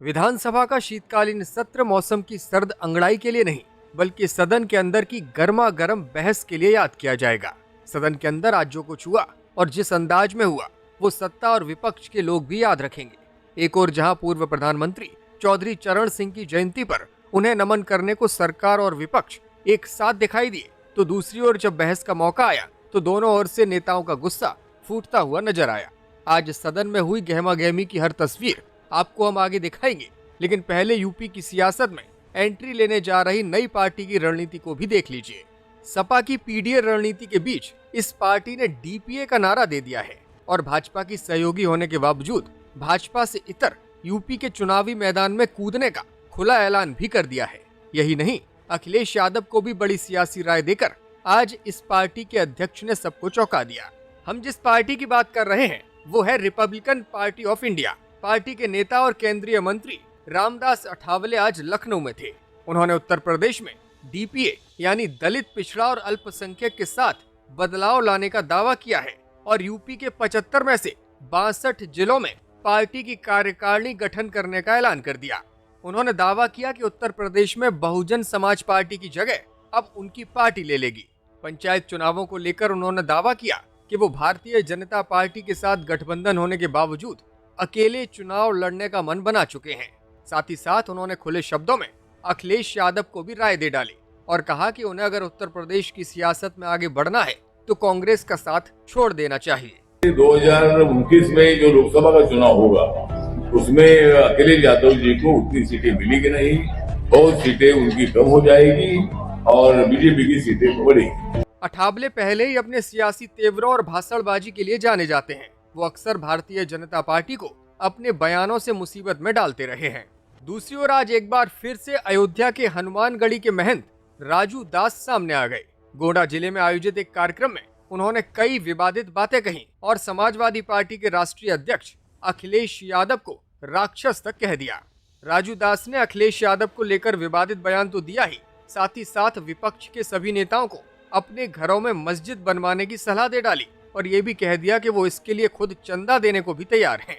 विधानसभा का शीतकालीन सत्र मौसम की सर्द अंगड़ाई के लिए नहीं, बल्कि सदन के अंदर की गर्मा गर्म बहस के लिए याद किया जाएगा। सदन के अंदर आज जो कुछ हुआ और जिस अंदाज में हुआ, वो सत्ता और विपक्ष के लोग भी याद रखेंगे। एक और जहां पूर्व प्रधानमंत्री चौधरी चरण सिंह की जयंती पर उन्हें नमन करने को सरकार और विपक्ष एक साथ दिखाई दिए, तो दूसरी ओर जब बहस का मौका आया तो दोनों ओर से नेताओं का गुस्सा फूटता हुआ नजर आया। आज सदन में हुई गहमा गहमी की हर तस्वीर आपको हम आगे दिखाएंगे, लेकिन पहले यूपी की सियासत में एंट्री लेने जा रही नई पार्टी की रणनीति को भी देख लीजिए। सपा की पीडीए रणनीति के बीच इस पार्टी ने डीपीए का नारा दे दिया है और भाजपा की सहयोगी होने के बावजूद भाजपा से इतर यूपी के चुनावी मैदान में कूदने का खुला ऐलान भी कर दिया है। यही नहीं, अखिलेश यादव को भी बड़ी सियासी राय देकर आज इस पार्टी के अध्यक्ष ने सबको चौंका दिया। हम जिस पार्टी की बात कर रहे हैं वो है Republican party of India. Party के नेता और केंद्रीय मंत्री रामदास अठावले आज लखनऊ में थे। उन्होंने उत्तर प्रदेश में डीपीए यानी दलित, पिछड़ा और अल्पसंख्यक के साथ बदलाव लाने का दावा किया है और यूपी के 75 में से 62 जिलों में पार्टी की कार्यकारिणी गठन करने का ऐलान कर दिया। उन्होंने दावा किया कि उत्तर प्रदेश में बहुजन समाज पार्टी की जगह अब उनकी पार्टी ले लेगी। पंचायत चुनावों को लेकर उन्होंने दावा किया कि वो भारतीय जनता पार्टी के साथ गठबंधन होने के बावजूद अकेले चुनाव लड़ने का मन बना चुके हैं। साथ ही साथ उन्होंने खुले शब्दों में अखिलेश यादव को भी राय दे डाली और कहा कि उन्हें अगर उत्तर प्रदेश की सियासत में आगे बढ़ना है तो कांग्रेस का साथ छोड़ देना चाहिए। 2029 में जो लोकसभा का चुनाव होगा उसमें अखिलेश यादव जी को उतनी सीटें मिलेगी नहीं, बहुत सीटें उनकी कम हो जाएगी और बीजेपी की सीटें बढ़ेगी। अठावले पहले ही अपने सियासी तेवरों और भाषणबाजी के लिए जाने जाते हैं। वो अक्सर भारतीय जनता पार्टी को अपने बयानों से मुसीबत में डालते रहे हैं। दूसरी ओर आज एक बार फिर से अयोध्या के हनुमानगढ़ी के महंत राजू दास सामने आ गए। गोंडा जिले में आयोजित एक कार्यक्रम में उन्होंने कई विवादित बातें कही और समाजवादी पार्टी के राष्ट्रीय अध्यक्ष अखिलेश यादव को राक्षस तक कह दिया। राजू दास ने अखिलेश यादव को लेकर विवादित बयान तो दिया ही, साथ ही साथ विपक्ष के सभी नेताओं को अपने घरों में मस्जिद बनवाने की सलाह दे डाली और ये भी कह दिया कि वो इसके लिए खुद चंदा देने को भी तैयार हैं।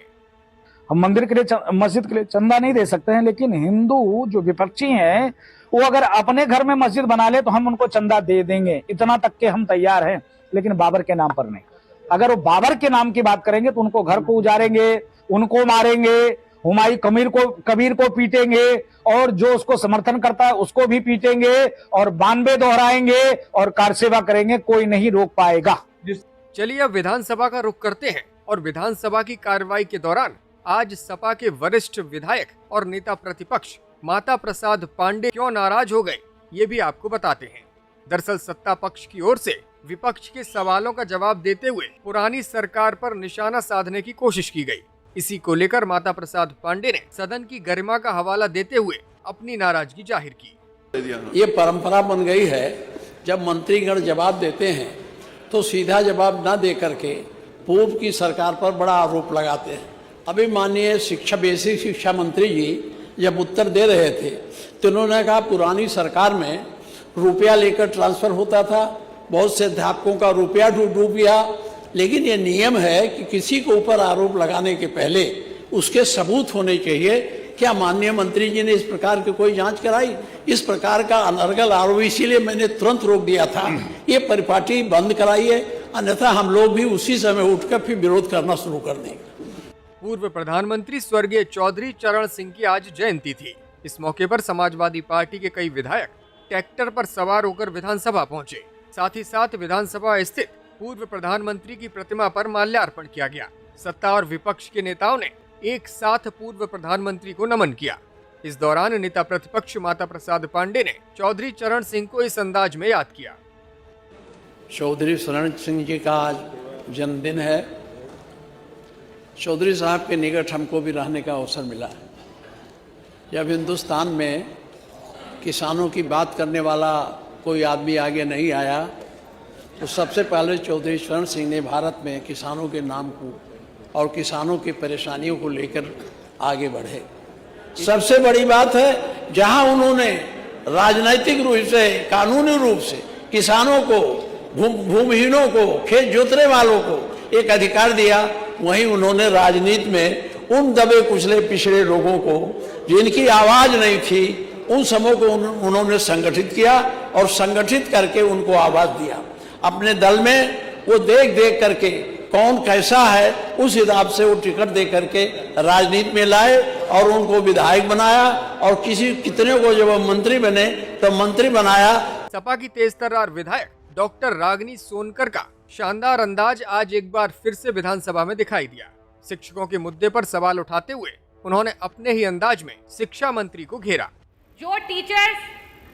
हम मंदिर के लिए, मस्जिद के लिए चंदा नहीं दे सकते हैं, लेकिन हिंदू जो विपक्षी हैं वो अगर अपने घर में मस्जिद बना ले तो हम उनको चंदा दे देंगे, इतना तक के हम तैयार हैं, लेकिन बाबर के नाम पर नहीं। अगर वो बाबर के नाम की बात करेंगे तो उनको घर को उजाड़ेंगे, उनको मारेंगे, हुमायूं कबीर को पीटेंगे और जो उसको समर्थन करता है उसको भी पीटेंगे और 92 दोहराएंगे और कार सेवा करेंगे, कोई नहीं रोक पाएगा। चलिए अब विधानसभा का रुख करते हैं और विधानसभा की कार्रवाई के दौरान आज सपा के वरिष्ठ विधायक और नेता प्रतिपक्ष माता प्रसाद पांडे क्यों नाराज हो गए, ये भी आपको बताते हैं। दरअसल सत्ता पक्ष की ओर से विपक्ष के सवालों का जवाब देते हुए पुरानी सरकार पर निशाना साधने की कोशिश की गई। इसी को लेकर माता प्रसाद पांडे ने सदन की गरिमा का हवाला देते हुए अपनी नाराजगी जाहिर की। ये परंपरा बन गई है, जब मंत्रीगण जवाब देते हैं तो सीधा जवाब न दे करके पूर्व की सरकार पर बड़ा आरोप लगाते हैं। अभी माननीय बेसिक शिक्षा मंत्री जी जब उत्तर दे रहे थे तो उन्होंने कहा पुरानी सरकार में रुपया लेकर ट्रांसफर होता था, बहुत से अध्यापकों का रुपया डूब गया, लेकिन ये नियम है कि किसी के ऊपर आरोप लगाने के पहले उसके सबूत होने चाहिए। क्या माननीय मंत्री जी ने इस प्रकार की कोई जांच कराई? इस प्रकार का अनर्गल आरोप, इसीलिए मैंने तुरंत रोक दिया था, ये परिपाटी बंद कराइए, अन्यथा हम लोग भी उसी समय उठकर फिर विरोध करना शुरू कर देंगे। पूर्व प्रधानमंत्री स्वर्गीय चौधरी चरण सिंह की आज जयंती थी। इस मौके पर समाजवादी पार्टी के कई विधायक ट्रैक्टर पर सवार होकर विधानसभा पहुंचे। साथ ही साथ विधानसभा स्थित पूर्व प्रधानमंत्री की प्रतिमा पर माल्यार्पण किया गया। सत्ता और विपक्ष के नेताओं ने एक साथ पूर्व प्रधानमंत्री को नमन किया। इस दौरान नेता प्रतिपक्ष माता प्रसाद पांडे ने चौधरी चरण सिंह को इस अंदाज में याद किया। चौधरी चरण सिंह जी का आज जन्मदिन है। चौधरी साहब के निकट हमको भी रहने का अवसर मिला है। जब हिंदुस्तान में किसानों की बात करने वाला कोई आदमी आगे नहीं आया तो सबसे पहले चौधरी चरण सिंह ने भारत में किसानों के नाम को और किसानों की परेशानियों को लेकर आगे बढ़े। सबसे बड़ी बात है जहां उन्होंने राजनीतिक रूप से, कानूनी रूप से किसानों को, भूमिहीनों को, खेत जोतने वालों को एक अधिकार दिया, वहीं उन्होंने राजनीति में उन दबे कुचले पिछड़े लोगों को जिनकी आवाज नहीं थी, उन समूह को उन्होंने संगठित किया और संगठित करके उनको आवाज दिया। अपने दल में वो देख देख करके कौन कैसा है, उस हिसाब से वो टिकट दे करके राजनीति में लाए और उनको विधायक बनाया, और कितने को जब मंत्री बने तो मंत्री बनाया। सपा की तेज तर्रार विधायक डॉक्टर रागिनी सोनकर का शानदार अंदाज आज एक बार फिर से विधानसभा में दिखाई दिया। शिक्षकों के मुद्दे पर सवाल उठाते हुए उन्होंने अपने ही अंदाज में शिक्षा मंत्री को घेरा। जो टीचर्स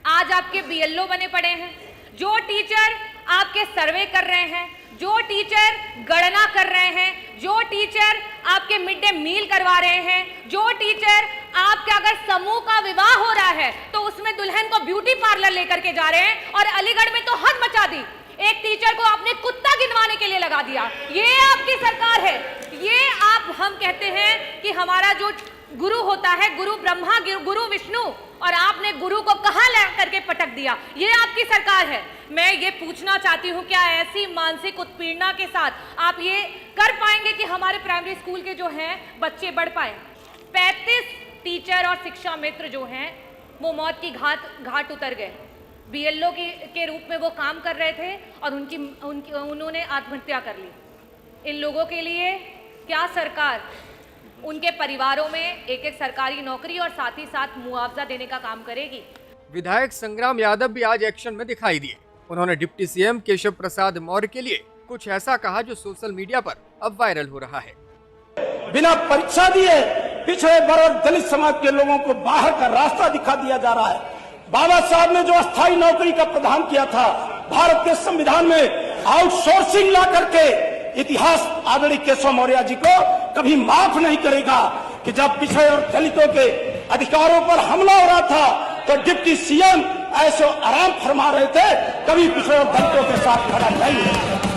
आज आपके बीएलओ बने पड़े हैं, जो टीचर आपके सर्वे कर रहे हैं, जो टीचर गणना कर रहे हैं, जो टीचर आपके मिड डे मील करवा रहे हैं, जो टीचर आपके अगर समूह का विवाह हो रहा है तो उसमें दुल्हन को ब्यूटी पार्लर लेकर के जा रहे हैं, और अलीगढ़ में तो हद मचा दी, एक टीचर को आपने कुत्ता गिनवाने के लिए लगा दिया। ये आपकी सरकार है। ये हम कहते हैं कि हमारा जो गुरु होता है, गुरु ब्रह्मा, गुरु विष्णु, और आपने गुरु को कहां ला करके पटक दिया। ये आपकी सरकार है। मैं ये पूछना चाहती हूं, क्या ऐसी मानसिक उत्पीड़ना के साथ आप ये कर पाएंगे कि हमारे प्राइमरी स्कूल के जो हैं बच्चे बढ़ पाए? 35 टीचर और शिक्षा मित्र जो हैं वो मौत की घाट उतर गए। बीएलओ के रूप में वो काम कर रहे थे और उन्होंने आत्महत्या कर ली। इन लोगों के लिए क्या सरकार उनके परिवारों में एक एक सरकारी नौकरी और साथ ही साथ मुआवजा देने का काम करेगी? विधायक संग्राम यादव भी आज एक्शन में दिखाई दिए। उन्होंने डिप्टी सीएम केशव प्रसाद मौर्य के लिए कुछ ऐसा कहा जो सोशल मीडिया पर अब वायरल हो रहा है। बिना परीक्षा दिए पिछड़े वर्ग और दलित समाज के लोगों को बाहर का रास्ता दिखा दिया जा रहा है। बाबा साहब ने जो अस्थायी नौकरी का प्रावधान किया था, भारत के संविधान में आउटसोर्सिंग ला करके, इतिहास आदरणीय केशव मौर्य जी को कभी माफ नहीं करेगा कि जब पिछड़े और दलितों के अधिकारों पर हमला हो रहा था तो डिप्टी सीएम ऐसे आराम फरमा रहे थे, कभी पिछड़े और दलितों के साथ खड़ा नहीं है।